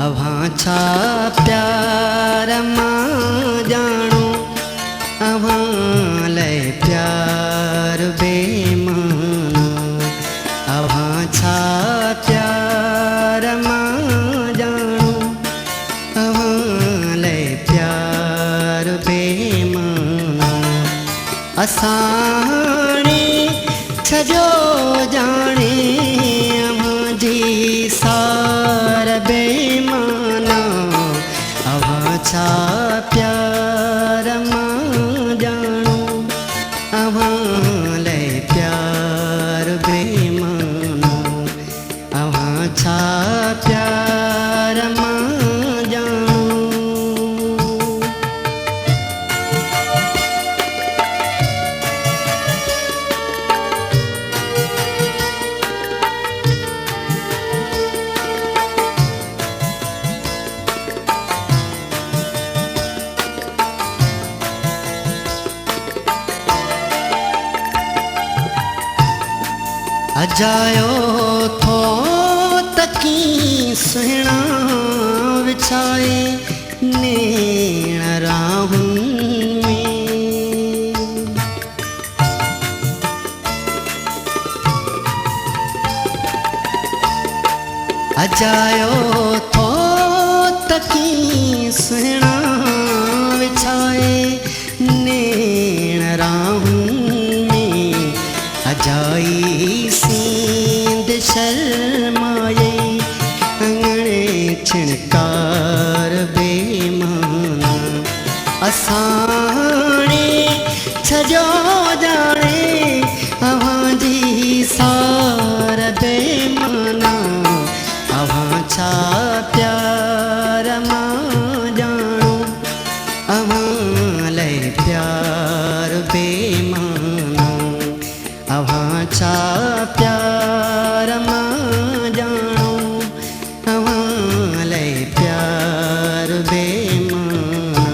अवां छा प्यार मां जाणो अवां लाइ प्यार बेमाना अवां छा प्यार मां जाणो अवां लाइ प्यार बेमाना असाणी छजो जाने अवां जी सार बेमाना अवां छा प्यार मां जाणो अवां लाइ प्यार बेमाना अवां छा प्यार मां जाणो। अजायो थो तकी सुहिणा विछाए नेण राहुनि में अजायो थो तकी सुहिणा विछाए नेण राहुनि में अजाई सींद शर्माए अंगणे छिणकार बेमाना असाणे छजो जाने अवां जी सार बेमाना अवां छा प्यार मां जाणो अवां लाइ प्यार बेमाना अवां छा प्यार मां जाणो अवां लाइ प्यार बेमाना।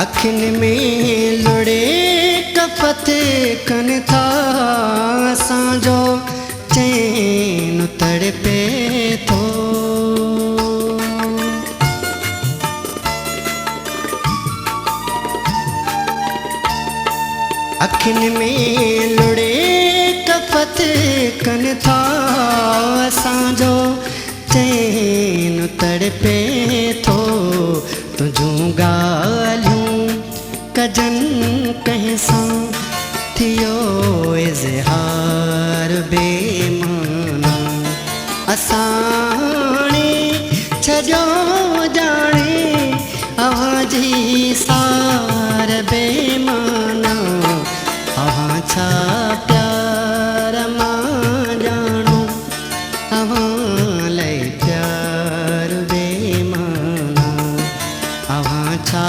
अखियुनि में लुड़े कपत कनि था असांजो चैन तड़पे थो अखियुनि में लुड़े कपत कनि था असांजो चैन तड़पे थो तुझूं ॻाल्हियूं कजन कंहिंसां थियो इज़हार बेमाना असाणे छजो जाने अवां जी सार बेमाना अवां छा प्यार मां जाणो अवां लाइ प्यार बेमाना अवां छा